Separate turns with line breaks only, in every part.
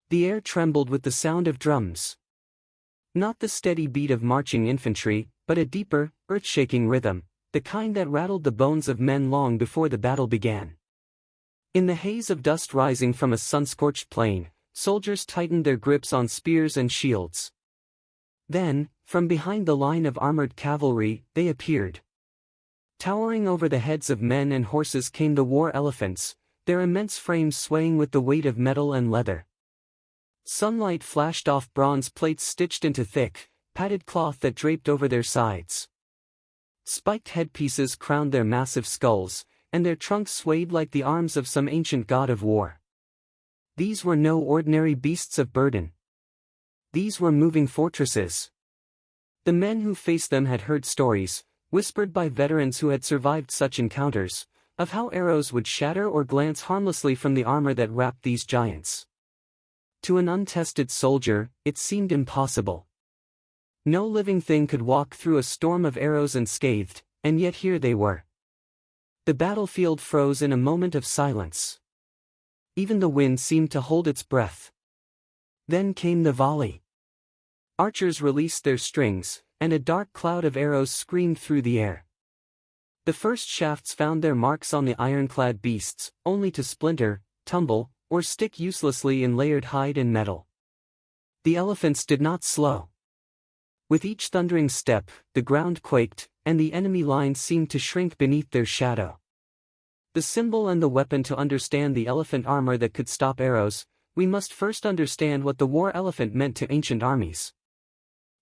The air trembled with the sound of drums. Not the steady beat of marching infantry, but a deeper, earth-shaking rhythm, the kind that rattled the bones of men long before the battle began. In the haze of dust rising from a sun-scorched plain, soldiers tightened their grips on spears and shields. Then, from behind the line of armored cavalry, they appeared. Towering over the heads of men and horses came the war elephants, their immense frames swaying with the weight of metal and leather. Sunlight flashed off bronze plates stitched into thick, padded cloth that draped over their sides. Spiked headpieces crowned their massive skulls, and their trunks swayed like the arms of some ancient god of war. These were no ordinary beasts of burden. These were moving fortresses. The men who faced them had heard stories, whispered by veterans who had survived such encounters, of how arrows would shatter or glance harmlessly from the armor that wrapped these giants. To an untested soldier, it seemed impossible. No living thing could walk through a storm of arrows unscathed, and yet here they were. The battlefield froze in a moment of silence. Even the wind seemed to hold its breath. Then came the volley. Archers released their strings, and a dark cloud of arrows screamed through the air. The first shafts found their marks on the ironclad beasts, only to splinter, tumble, or stick uselessly in layered hide and metal. The elephants did not slow. With each thundering step, the ground quaked, and the enemy lines seemed to shrink beneath their shadow. The symbol and the weapon. To understand the elephant armor that could stop arrows, we must first understand what the war elephant meant to ancient armies.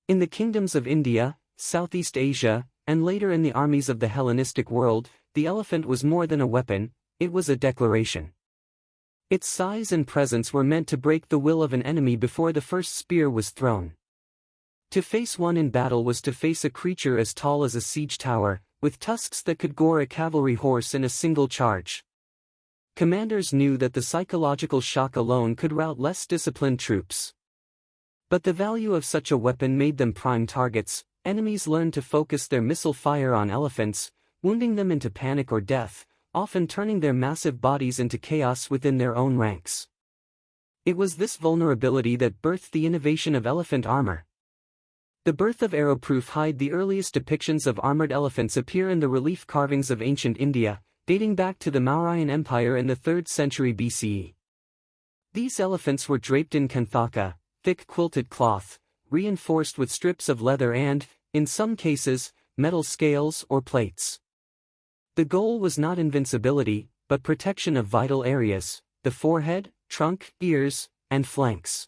In the kingdoms of India, Southeast Asia, and later in the armies of the Hellenistic world, the elephant was more than a weapon, it was a declaration. Its size and presence were meant to break the will of an enemy before the first spear was thrown. To face one in battle was to face a creature as tall as a siege tower, with tusks that could gore a cavalry horse in a single charge. Commanders knew that the psychological shock alone could rout less disciplined troops. But the value of such a weapon made them prime targets. Enemies learned to focus their missile fire on elephants, wounding them into panic or death, often turning their massive bodies into chaos within their own ranks. It was this vulnerability that birthed the innovation of elephant armor. The birth of arrow-proof hide. The earliest depictions of armored elephants appear in the relief carvings of ancient India, dating back to the Mauryan Empire in the 3rd century BCE. These elephants were draped in kanthaka, thick quilted cloth, reinforced with strips of leather and, in some cases, metal scales or plates. The goal was not invincibility, but protection of vital areas, the forehead, trunk, ears, and flanks.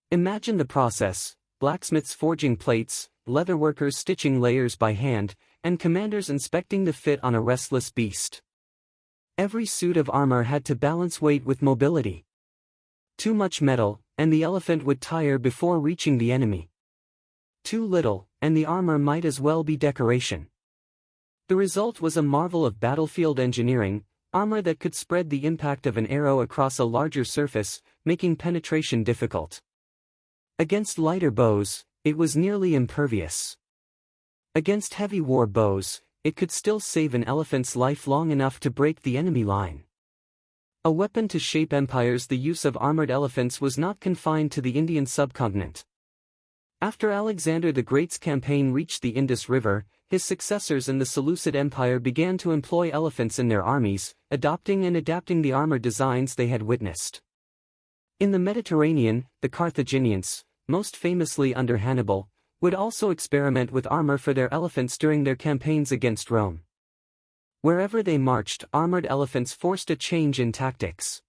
Imagine the process: blacksmiths forging plates, leatherworkers stitching layers by hand, and commanders inspecting the fit on a restless beast. Every suit of armor had to balance weight with mobility. Too much metal, and the elephant would tire before reaching the enemy. Too little, and the armor might as well be decoration. The result was a marvel of battlefield engineering, armor that could spread the impact of an arrow across a larger surface, making penetration difficult. Against lighter bows, it was nearly impervious. Against heavy war bows, it could still save an elephant's life long enough to break the enemy line. A weapon to shape empires. The use of armored elephants was not confined to the Indian subcontinent. After Alexander the Great's campaign reached the Indus River, his successors in the Seleucid Empire began to employ elephants in their armies, adopting and adapting the armor designs they had witnessed. In the Mediterranean, the Carthaginians, most famously under Hannibal, would also experiment with armor for their elephants during their campaigns against Rome. Wherever they marched, armored elephants forced a change in tactics.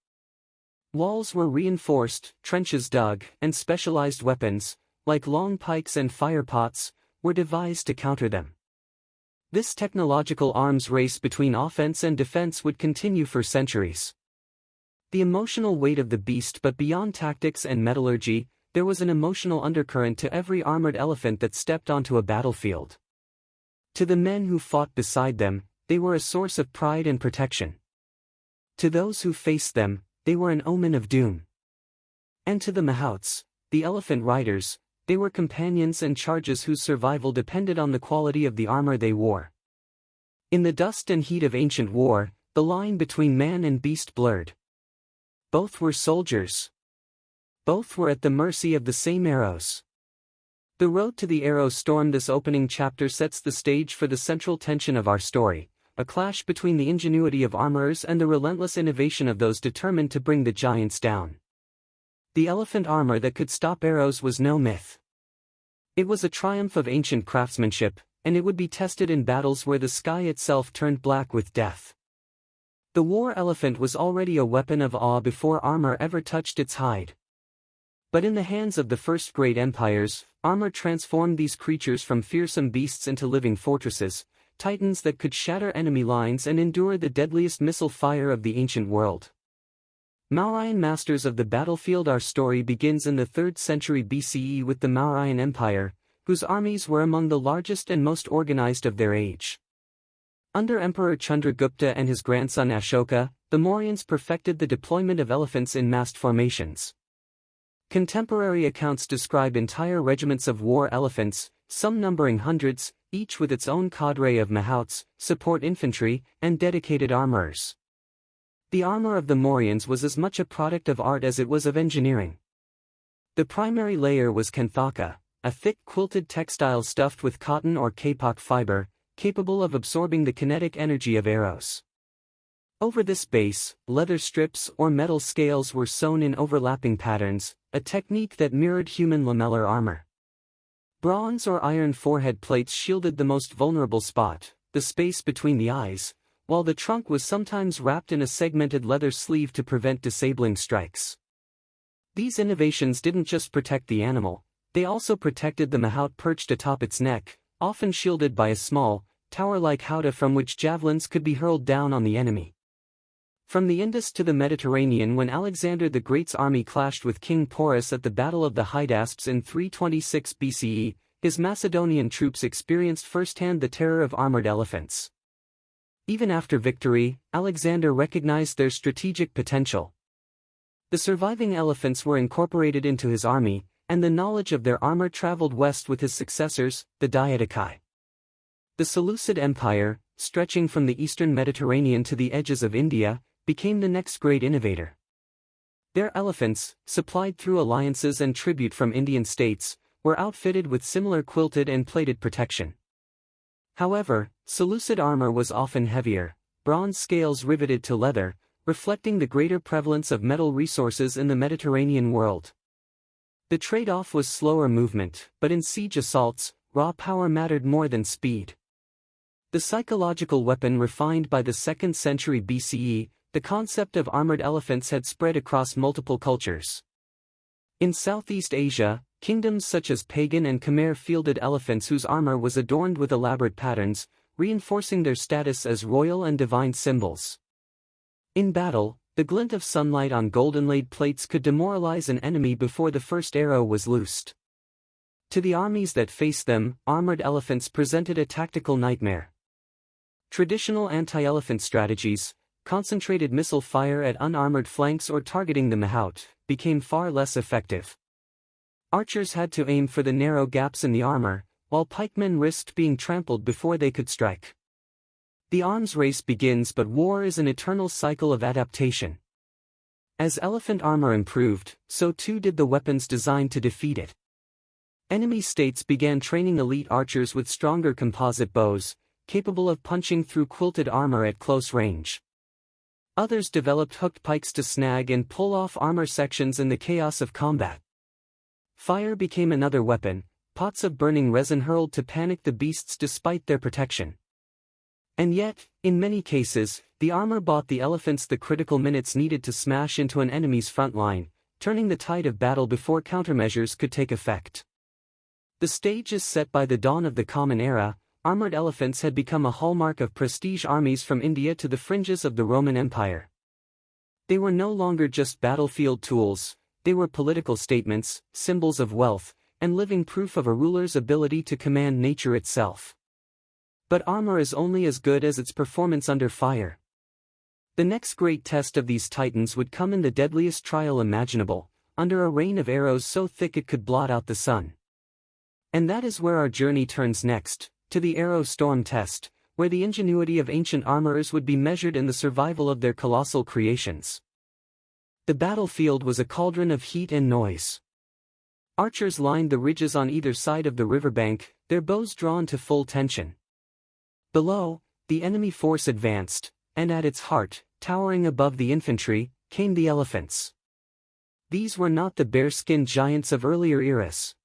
Walls were reinforced, trenches dug, and specialized weapons, like long pikes and firepots, were devised to counter them. This technological arms race between offense and defense would continue for centuries. The emotional weight of the beast. But beyond tactics and metallurgy, there was an emotional undercurrent to every armored elephant that stepped onto a battlefield. To the men who fought beside them, they were a source of pride and protection. To those who faced them, they were an omen of doom. And to the mahouts, the elephant riders, they were companions and charges whose survival depended on the quality of the armor they wore. In the dust and heat of ancient war, the line between man and beast blurred. Both were soldiers. Both were at the mercy of the same arrows. The road to the arrow storm. This opening chapter sets the stage for the central tension of our story, a clash between the ingenuity of armorers and the relentless innovation of those determined to bring the giants down. The elephant armor that could stop arrows was no myth. It was a triumph of ancient craftsmanship, and it would be tested in battles where the sky itself turned black with death. The war elephant was already a weapon of awe before armor ever touched its hide. But in the hands of the first great empires, armor transformed these creatures from fearsome beasts into living fortresses, titans that could shatter enemy lines and endure the deadliest missile fire of the ancient world. Mauryan masters of the battlefield. Our story begins in the 3rd century BCE with the Mauryan Empire, whose armies were among the largest and most organized of their age. Under Emperor Chandragupta and his grandson Ashoka, the Mauryans perfected the deployment of elephants in massed formations. Contemporary accounts describe entire regiments of war elephants, some numbering hundreds, each with its own cadre of mahouts, support infantry, and dedicated armorers. The armor of the Mauryans was as much a product of art as it was of engineering. The primary layer was kanthaka, a thick quilted textile stuffed with cotton or kapok fiber, capable of absorbing the kinetic energy of arrows. Over this base, leather strips or metal scales were sewn in overlapping patterns, a technique that mirrored human lamellar armor. Bronze or iron forehead plates shielded the most vulnerable spot, the space between the eyes, while the trunk was sometimes wrapped in a segmented leather sleeve to prevent disabling strikes. These innovations didn't just protect the animal, they also protected the mahout perched atop its neck, often shielded by a small, tower-like howdah from which javelins could be hurled down on the enemy. From the Indus to the Mediterranean. When Alexander the Great's army clashed with King Porus at the Battle of the Hydaspes in 326 BCE, his Macedonian troops experienced firsthand the terror of armored elephants. Even after victory, Alexander recognized their strategic potential. The surviving elephants were incorporated into his army, and the knowledge of their armor traveled west with his successors, the Diadochi. The Seleucid Empire, stretching from the eastern Mediterranean to the edges of India, became the next great innovator. Their elephants, supplied through alliances and tribute from Indian states, were outfitted with similar quilted and plated protection. However, Seleucid armor was often heavier, bronze scales riveted to leather, reflecting the greater prevalence of metal resources in the Mediterranean world. The trade-off was slower movement, but in siege assaults, raw power mattered more than speed. The psychological weapon refined by the 2nd century BCE, the concept of armored elephants had spread across multiple cultures. In Southeast Asia, kingdoms such as Pagan and Khmer fielded elephants whose armor was adorned with elaborate patterns, reinforcing their status as royal and divine symbols. In battle, the glint of sunlight on gold-inlaid plates could demoralize an enemy before the first arrow was loosed. To the armies that faced them, armored elephants presented a tactical nightmare. Traditional anti-elephant strategies, concentrated missile fire at unarmored flanks or targeting the mahout, became far less effective. Archers had to aim for the narrow gaps in the armor, while pikemen risked being trampled before they could strike. The arms race begins, but war is an eternal cycle of adaptation. As elephant armor improved, so too did the weapons designed to defeat it. Enemy states began training elite archers with stronger composite bows, capable of punching through quilted armor at close range. Others developed hooked pikes to snag and pull off armor sections in the chaos of combat. Fire became another weapon, pots of burning resin hurled to panic the beasts despite their protection. And yet, in many cases, the armor bought the elephants the critical minutes needed to smash into an enemy's front line, turning the tide of battle before countermeasures could take effect. The stage is set by the dawn of the Common Era. Armored elephants had become a hallmark of prestige armies from India to the fringes of the Roman Empire. They were no longer just battlefield tools, they were political statements, symbols of wealth, and living proof of a ruler's ability to command nature itself. But armor is only as good as its performance under fire. The next great test of these titans would come in the deadliest trial imaginable, under a rain of arrows so thick it could blot out the sun. And that is where our journey turns next, to the arrow storm test, where the ingenuity of ancient armorers would be measured in the survival of their colossal creations. The battlefield was a cauldron of heat and noise. Archers lined the ridges on either side of the riverbank, their bows drawn to full tension. Below, the enemy force advanced, and at its heart, towering above the infantry, came the elephants. These were not the bare-skinned giants of earlier eras.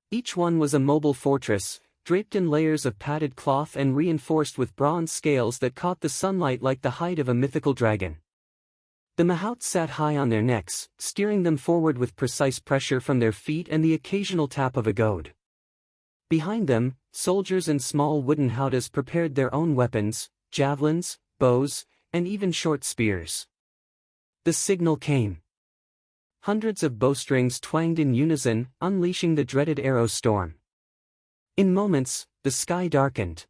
Each one was a mobile fortress, draped in layers of padded cloth and reinforced with bronze scales that caught the sunlight like the hide of a mythical dragon. The mahouts sat high on their necks, steering them forward with precise pressure from their feet and the occasional tap of a goad. Behind them, soldiers in small wooden howdahs prepared their own weapons, javelins, bows, and even short spears. The signal came. Hundreds of bowstrings twanged in unison, unleashing the dreaded arrow storm. In moments, the sky darkened.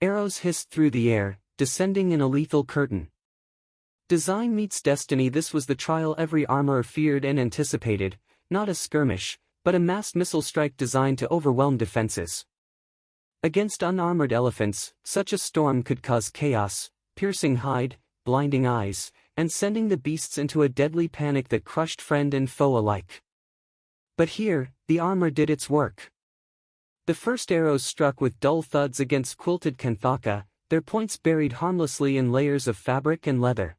Arrows hissed through the air, descending in a lethal curtain. Design meets destiny. This was the trial every armorer feared and anticipated, not a skirmish, but a massed missile strike designed to overwhelm defenses. Against unarmored elephants, such a storm could cause chaos, piercing hide, blinding eyes, and sending the beasts into a deadly panic that crushed friend and foe alike. But here, the armor did its work. The first arrows struck with dull thuds against quilted kanthaka, their points buried harmlessly in layers of fabric and leather.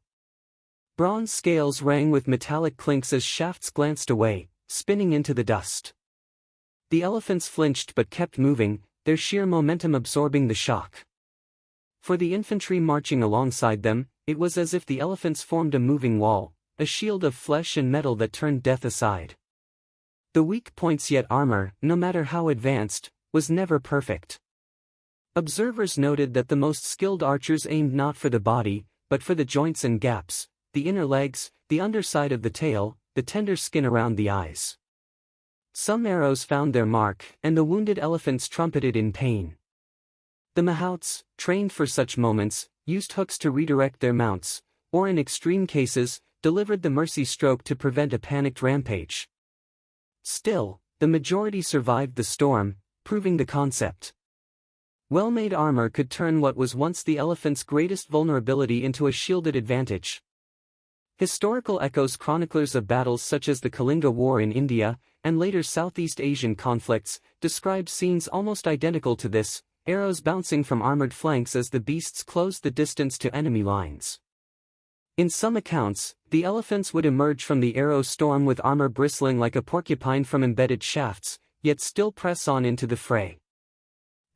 Bronze scales rang with metallic clinks as shafts glanced away, spinning into the dust. The elephants flinched but kept moving, their sheer momentum absorbing the shock. For the infantry marching alongside them, it was as if the elephants formed a moving wall, a shield of flesh and metal that turned death aside. The weak points yet armor, no matter how advanced, was never perfect. Observers noted that the most skilled archers aimed not for the body, but for the joints and gaps, the inner legs, the underside of the tail, the tender skin around the eyes. Some arrows found their mark, and the wounded elephants trumpeted in pain. The mahouts, trained for such moments, used hooks to redirect their mounts, or in extreme cases, delivered the mercy stroke to prevent a panicked rampage. Still, the majority survived the storm, proving the concept. Well-made armor could turn what was once the elephant's greatest vulnerability into a shielded advantage. Historical echoes, chroniclers of battles such as the Kalinga War in India, and later Southeast Asian conflicts, describe scenes almost identical to this, arrows bouncing from armored flanks as the beasts closed the distance to enemy lines. In some accounts, the elephants would emerge from the arrow storm with armor bristling like a porcupine from embedded shafts, yet still press on into the fray.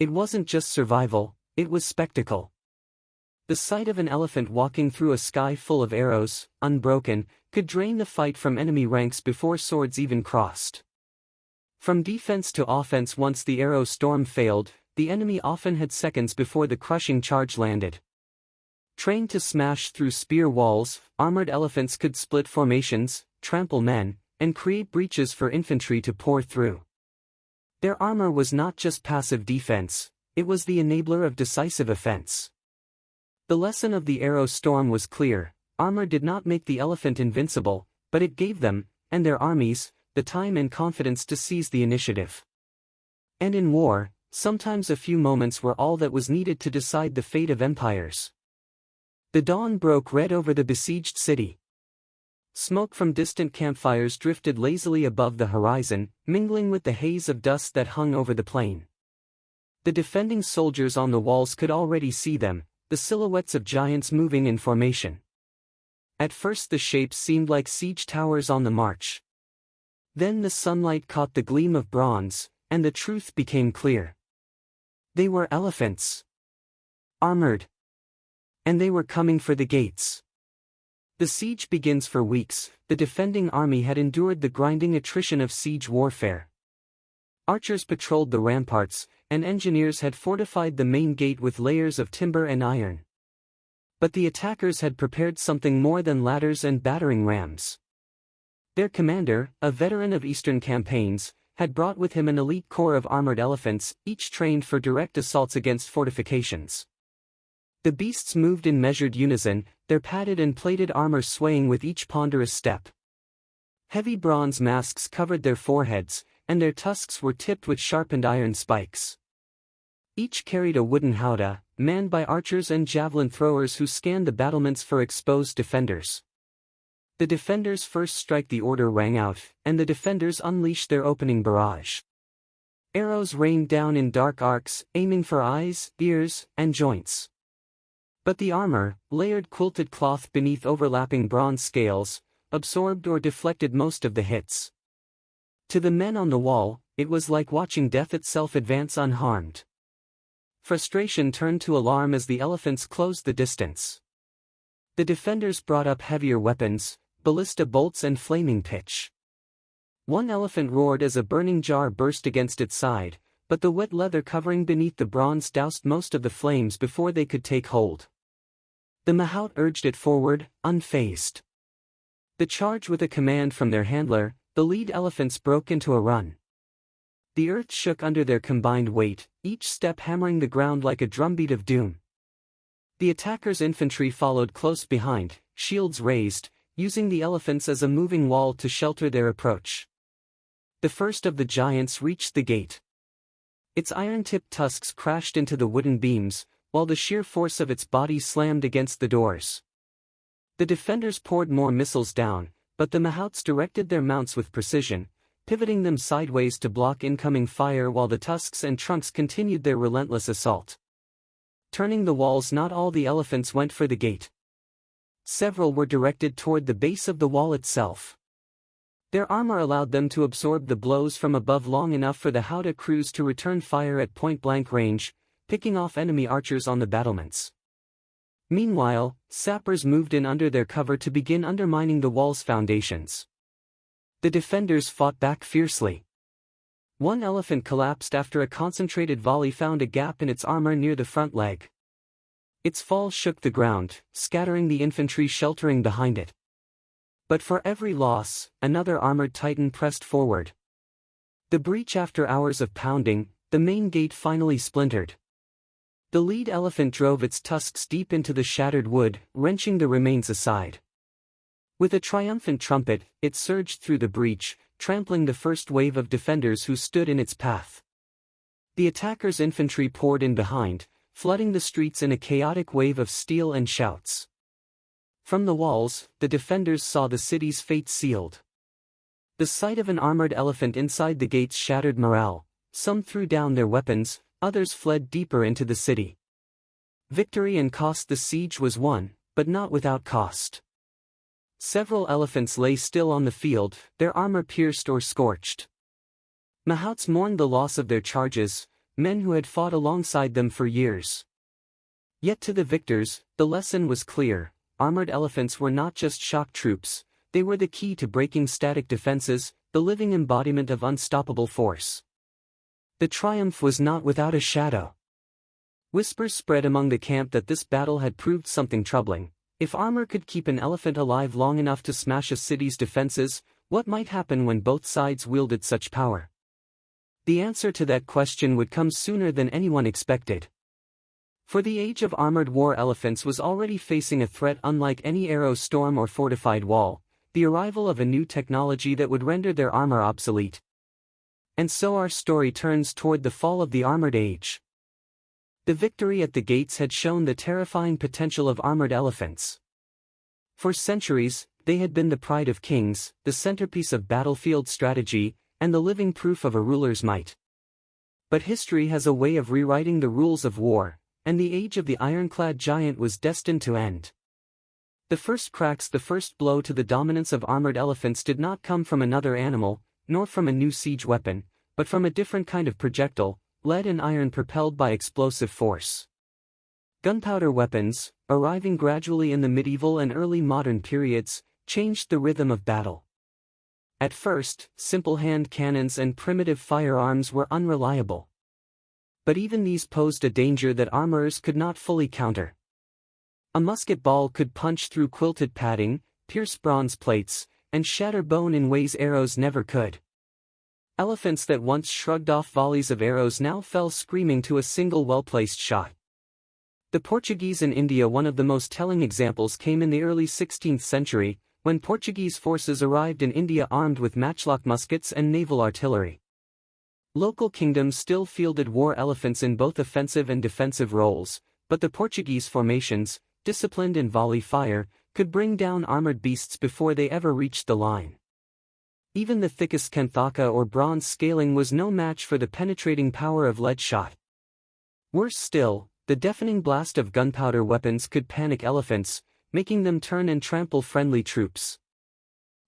It wasn't just survival, it was spectacle. The sight of an elephant walking through a sky full of arrows, unbroken, could drain the fight from enemy ranks before swords even crossed. From defense to offense, once the arrow storm failed, the enemy often had seconds before the crushing charge landed. Trained to smash through spear walls, armored elephants could split formations, trample men, and create breaches for infantry to pour through. Their armor was not just passive defense, it was the enabler of decisive offense. The lesson of the arrow storm was clear: armor did not make the elephant invincible, but it gave them, and their armies, the time and confidence to seize the initiative. And in war, sometimes a few moments were all that was needed to decide the fate of empires. The dawn broke red over the besieged city. Smoke from distant campfires drifted lazily above the horizon, mingling with the haze of dust that hung over the plain. The defending soldiers on the walls could already see them, the silhouettes of giants moving in formation. At first the shapes seemed like siege towers on the march. Then the sunlight caught the gleam of bronze, and the truth became clear. They were elephants. Armored. And they were coming for the gates. The siege begins. For weeks, the defending army had endured the grinding attrition of siege warfare. Archers patrolled the ramparts, and engineers had fortified the main gate with layers of timber and iron. But the attackers had prepared something more than ladders and battering rams. Their commander, a veteran of Eastern campaigns, had brought with him an elite corps of armored elephants, each trained for direct assaults against fortifications. The beasts moved in measured unison, their padded and plated armor swaying with each ponderous step. Heavy bronze masks covered their foreheads, and their tusks were tipped with sharpened iron spikes. Each carried a wooden howdah, manned by archers and javelin throwers who scanned the battlements for exposed defenders. The defenders first strike. The order rang out, and the defenders unleashed their opening barrage. Arrows rained down in dark arcs, aiming for eyes, ears, and joints. But the armor, layered quilted cloth beneath overlapping bronze scales, absorbed or deflected most of the hits. To the men on the wall, it was like watching death itself advance unharmed. Frustration turned to alarm as the elephants closed the distance. The defenders brought up heavier weapons, ballista bolts and flaming pitch. One elephant roared as a burning jar burst against its side, but the wet leather covering beneath the bronze doused most of the flames before they could take hold. The mahout urged it forward, unfazed. The charge with a command from their handler, the lead elephants broke into a run. The earth shook under their combined weight, each step hammering the ground like a drumbeat of doom. The attackers' infantry followed close behind, shields raised, using the elephants as a moving wall to shelter their approach. The first of the giants reached the gate. Its iron-tipped tusks crashed into the wooden beams, while the sheer force of its body slammed against the doors. The defenders poured more missiles down, but the mahouts directed their mounts with precision, pivoting them sideways to block incoming fire while the tusks and trunks continued their relentless assault. Turning the walls, not all the elephants went for the gate. Several were directed toward the base of the wall itself. Their armor allowed them to absorb the blows from above long enough for the Howdah crews to return fire at point-blank range, picking off enemy archers on the battlements. Meanwhile, sappers moved in under their cover to begin undermining the wall's foundations. The defenders fought back fiercely. One elephant collapsed after a concentrated volley found a gap in its armor near the front leg. Its fall shook the ground, scattering the infantry sheltering behind it. But for every loss, another armored titan pressed forward. The breach. After hours of pounding, the main gate finally splintered. The lead elephant drove its tusks deep into the shattered wood, wrenching the remains aside. With a triumphant trumpet, it surged through the breach, trampling the first wave of defenders who stood in its path. The attackers' infantry poured in behind, flooding the streets in a chaotic wave of steel and shouts. From the walls, the defenders saw the city's fate sealed. The sight of an armored elephant inside the gates shattered morale. Some threw down their weapons, others fled deeper into the city. Victory and cost. The siege was won, but not without cost. Several elephants lay still on the field, their armor pierced or scorched. Mahouts mourned the loss of their charges, men who had fought alongside them for years. Yet to the victors, the lesson was clear: armored elephants were not just shock troops, they were the key to breaking static defenses, the living embodiment of unstoppable force. The triumph was not without a shadow. Whispers spread among the camp that this battle had proved something troubling. If armor could keep an elephant alive long enough to smash a city's defenses, what might happen when both sides wielded such power? The answer to that question would come sooner than anyone expected. For the age of armored war elephants was already facing a threat unlike any arrow storm or fortified wall, the arrival of a new technology that would render their armor obsolete. And so our story turns toward the fall of the armored age. The victory at the gates had shown the terrifying potential of armored elephants. For centuries, they had been the pride of kings, the centerpiece of battlefield strategy, and the living proof of a ruler's might. But history has a way of rewriting the rules of war, and the age of the ironclad giant was destined to end. The first cracks, the first blow to the dominance of armored elephants did not come from another animal, nor from a new siege weapon, but from a different kind of projectile, lead and iron propelled by explosive force. Gunpowder weapons, arriving gradually in the medieval and early modern periods, changed the rhythm of battle. At first, simple hand cannons and primitive firearms were unreliable. But even these posed a danger that armorers could not fully counter. A musket ball could punch through quilted padding, pierce bronze plates, and shatter bone in ways arrows never could. Elephants that once shrugged off volleys of arrows now fell screaming to a single well-placed shot. The Portuguese in India. One of the most telling examples came in the early 16th century, when Portuguese forces arrived in India armed with matchlock muskets and naval artillery. Local kingdoms still fielded war elephants in both offensive and defensive roles, but the Portuguese formations, disciplined in volley fire, could bring down armored beasts before they ever reached the line. Even the thickest kanthaka or bronze scaling was no match for the penetrating power of lead shot. Worse still, the deafening blast of gunpowder weapons could panic elephants, making them turn and trample friendly troops.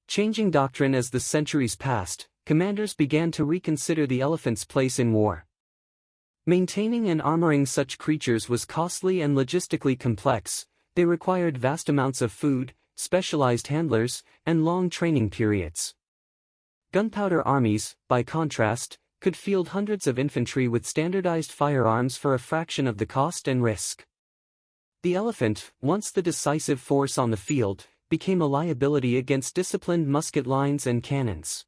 Changing doctrine as the centuries passed, commanders began to reconsider the elephant's place in war. Maintaining and armoring such creatures was costly and logistically complex. They required vast amounts of food, specialized handlers, and long training periods. Gunpowder armies, by contrast, could field hundreds of infantry with standardized firearms for a fraction of the cost and risk. The elephant, once the decisive force on the field, became a liability against disciplined musket lines and cannons.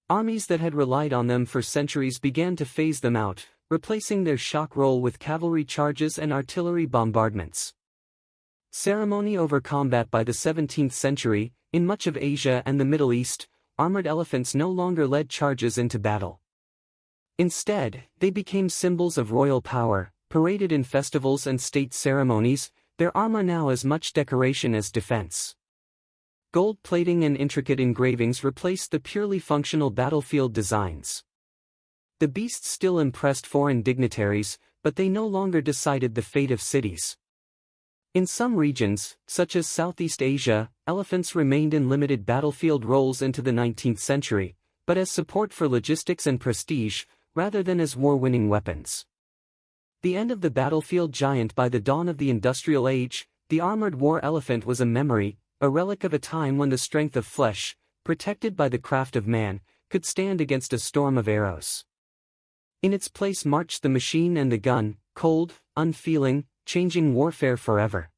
Armies that had relied on them for centuries began to phase them out, replacing their shock roll with cavalry charges and artillery bombardments. Ceremony over combat. By the 17th century, in much of Asia and the Middle East, armored elephants no longer led charges into battle. Instead, they became symbols of royal power, paraded in festivals and state ceremonies, their armor now as much decoration as defense. Gold plating and intricate engravings replaced the purely functional battlefield designs. The beasts still impressed foreign dignitaries, but they no longer decided the fate of cities. In some regions, such as Southeast Asia, elephants remained in limited battlefield roles into the 19th century, but as support for logistics and prestige, rather than as war-winning weapons. The end of the battlefield giant. By the dawn of the Industrial Age, the armored war elephant was a memory, a relic of a time when the strength of flesh, protected by the craft of man, could stand against a storm of arrows. In its place marched the machine and the gun, cold, unfeeling, changing warfare forever.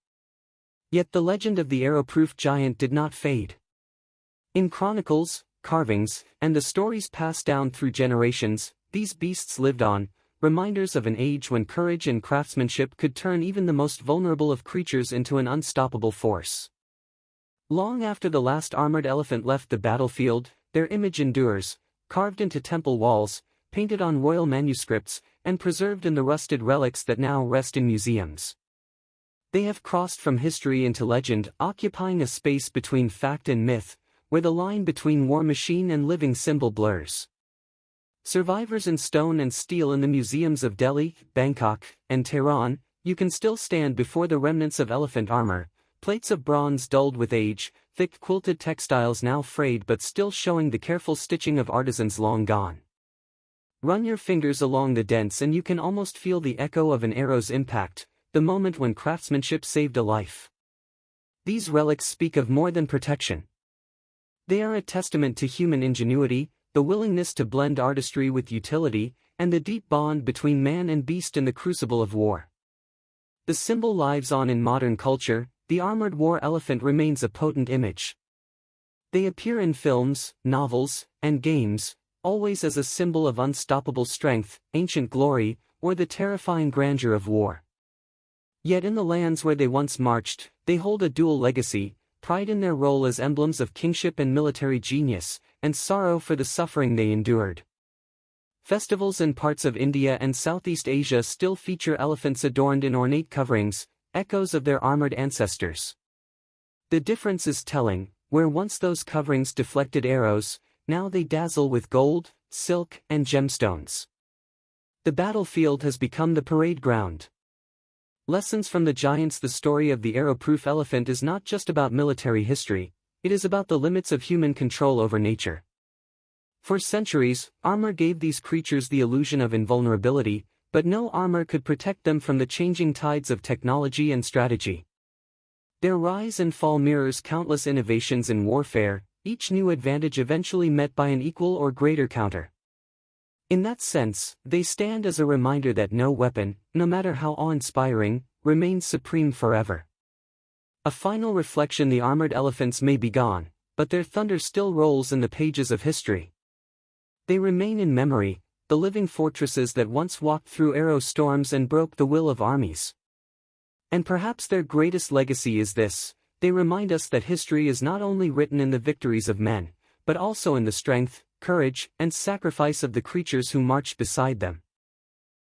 Yet the legend of the arrow-proof giant did not fade. In chronicles, carvings, and the stories passed down through generations, these beasts lived on, reminders of an age when courage and craftsmanship could turn even the most vulnerable of creatures into an unstoppable force. Long after the last armored elephant left the battlefield, their image endures, carved into temple walls, painted on royal manuscripts, and preserved in the rusted relics that now rest in museums. They have crossed from history into legend, occupying a space between fact and myth, where the line between war machine and living symbol blurs. Survivors in stone and steel in the museums of Delhi, Bangkok, and Tehran, you can still stand before the remnants of elephant armor, plates of bronze dulled with age, thick quilted textiles now frayed but still showing the careful stitching of artisans long gone. Run your fingers along the dents and you can almost feel the echo of an arrow's impact, the moment when craftsmanship saved a life. These relics speak of more than protection. They are a testament to human ingenuity, the willingness to blend artistry with utility, and the deep bond between man and beast in the crucible of war. The symbol lives on in modern culture. The armored war elephant remains a potent image. They appear in films, novels, and games, always as a symbol of unstoppable strength, ancient glory, or the terrifying grandeur of war. Yet in the lands where they once marched, they hold a dual legacy: pride in their role as emblems of kingship and military genius, and sorrow for the suffering they endured. Festivals in parts of India and Southeast Asia still feature elephants adorned in ornate coverings, echoes of their armored ancestors. The difference is telling: where once those coverings deflected arrows, now they dazzle with gold, silk, and gemstones. The battlefield has become the parade ground. Lessons from the giants. The story of the arrow-proof elephant is not just about military history, it is about the limits of human control over nature. For centuries, armor gave these creatures the illusion of invulnerability, but no armor could protect them from the changing tides of technology and strategy. Their rise and fall mirrors countless innovations in warfare, each new advantage eventually met by an equal or greater counter. In that sense, they stand as a reminder that no weapon, no matter how awe-inspiring, remains supreme forever. A final reflection: the armored elephants may be gone, but their thunder still rolls in the pages of history. They remain in memory, the living fortresses that once walked through arrow storms and broke the will of armies. And perhaps their greatest legacy is this: they remind us that history is not only written in the victories of men, but also in the strength, courage, and sacrifice of the creatures who marched beside them.